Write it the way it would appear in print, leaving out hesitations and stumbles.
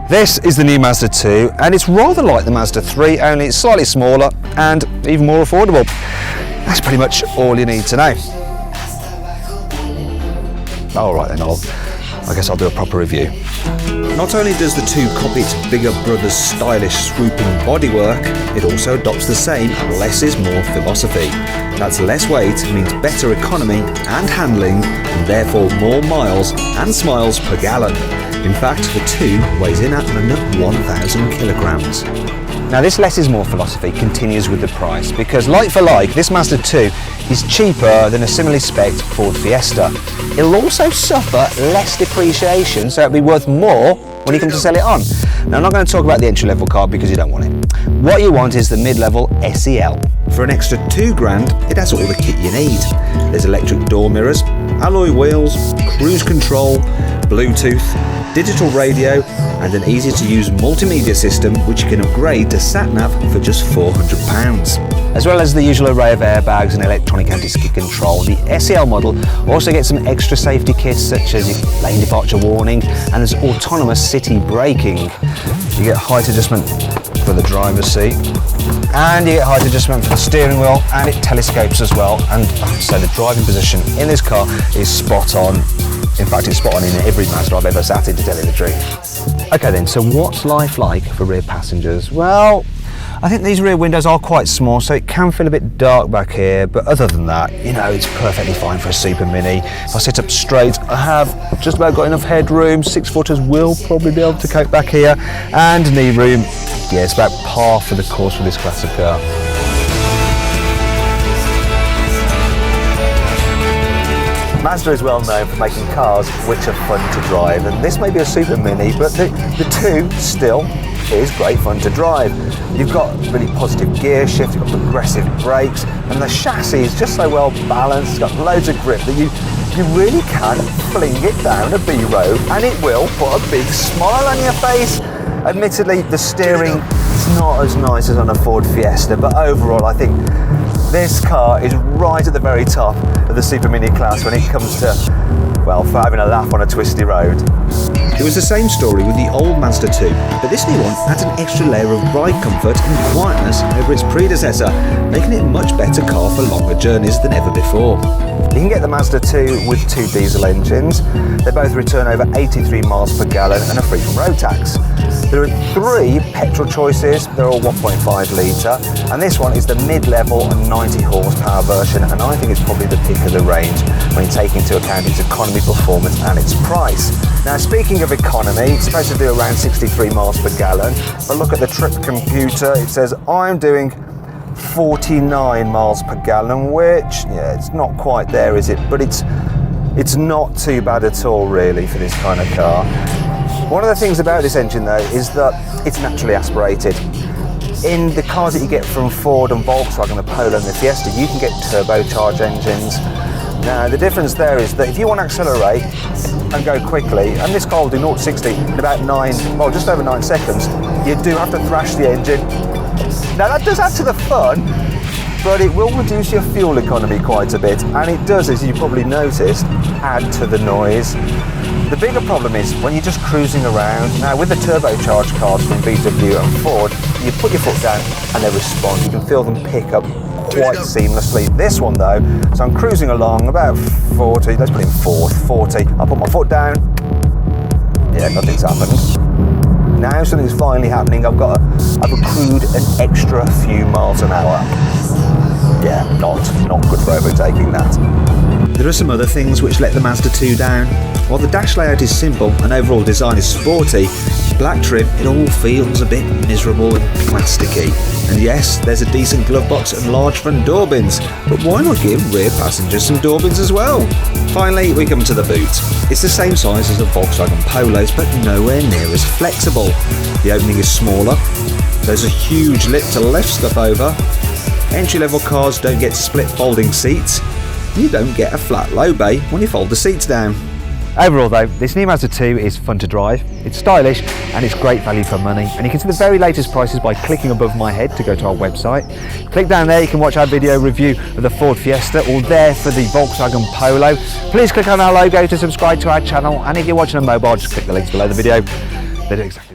This is the new Mazda 2 and it's rather like the Mazda 3, only it's slightly smaller and even more affordable. That's pretty much all you need to know. Alright then, I guess I'll do a proper review. Not only does the 2 copy its bigger brother's stylish swooping bodywork, it also adopts the same less is more philosophy. That's less weight means better economy and handling, and therefore more miles and smiles per gallon. In fact, the 2 weighs in at under 1,000 kilograms. Now this less is more philosophy continues with the price, because like for like, this Mazda 2 is cheaper than a similarly spec'd Ford Fiesta. It'll also suffer less depreciation, so it'll be worth more when you come to sell it on. Now I'm not going to talk about the entry-level car because you don't want it. What you want is the mid-level SEL. For an extra $2,000, it has all the kit you need. There's electric door mirrors, alloy wheels, cruise control, Bluetooth, digital radio, and an easy-to-use multimedia system which you can upgrade to sat-nav for just £400. As well as the usual array of airbags and electronic anti-skid control, the SEL model also gets some extra safety kits such as lane departure warning, and there's autonomous city braking. You get height adjustment for the driver's seat, and you get height adjustment for the steering wheel, and it telescopes as well, and so the driving position in this car is spot on. In fact, it's spot on in every Mazda I've ever sat in, to tell you the truth. Okay then, so what's life like for rear passengers? Well, I think these rear windows are quite small, so it can feel a bit dark back here, but other than that, you know, it's perfectly fine for a Super Mini. If I sit up straight, I have just about got enough headroom. 6-footers will probably be able to cope back here, and knee room, yeah, it's about par for the course for this class of car. Mazda is well known for making cars which are fun to drive, and this may be a Super Mini, but the 2 still is great fun to drive. You've got really positive gear shift, you've got progressive brakes, and the chassis is just so well balanced, it's got loads of grip that you really can fling it down a B road and it will put a big smile on your face. Admittedly, the steering is not as nice as on a Ford Fiesta, but overall I think this car is right at the very top of the Super Mini class when it comes to, well, for having a laugh on a twisty road. It was the same story with the old Mazda 2, but this new one adds an extra layer of ride comfort and quietness over its predecessor, making it a much better car for longer journeys than ever before. You can get the Mazda 2 with 2 diesel engines. They both return over 83 miles per gallon and are free from road tax. There are 3 petrol choices, they're all 1.5 litre, and this one is the mid-level and 90 horsepower version, and I think it's probably the pick of the range when you take into account its economy, performance and its price. Now speaking of economy, it's supposed to do around 63 miles per gallon, but look at the trip computer, it says I'm doing 49 miles per gallon, which, yeah, it's not quite there, is it? But it's not too bad at all really for this kind of car. One of the things about this engine though is that it's naturally aspirated. In the cars that you get from Ford and Volkswagen, the Polo and the Fiesta, you can get turbocharged engines. Now the difference there is that if you want to accelerate and go quickly, and this car will do 0-60 in about just over 9 seconds, you do have to thrash the engine. Now that does add to the fun, but it will reduce your fuel economy quite a bit, and it does, as you probably noticed, add to the noise. The bigger problem is when you're just cruising around. Now with the turbocharged cars from VW and Ford, you put your foot down and they respond. You can feel them pick up quite seamlessly. This one though, so I'm cruising along about 40, let's put it in 40. I put my foot down, yeah, nothing's happened. Now something's finally happening. I've accrued an extra few miles an hour. Yeah, not good for overtaking that. There are some other things which let the Mazda 2 down. While the dash layout is simple and overall design is sporty, black trim, it all feels a bit miserable and plasticky. And yes, there's a decent glove box and large front door bins, but why not give rear passengers some door bins as well? Finally, we come to the boot. It's the same size as the Volkswagen Polos, but nowhere near as flexible. The opening is smaller, there's a huge lip to lift stuff over, entry-level cars don't get split folding seats, you don't get a flat low bay when you fold the seats down. Overall though, this new Mazda 2 is fun to drive, it's stylish and it's great value for money, and you can see the very latest prices by clicking above my head to go to our website. Click down there, you can watch our video review of the Ford Fiesta, or there for the Volkswagen Polo. Please click on our logo to subscribe to our channel, and if you're watching on mobile, just click the links below the video. They do exactly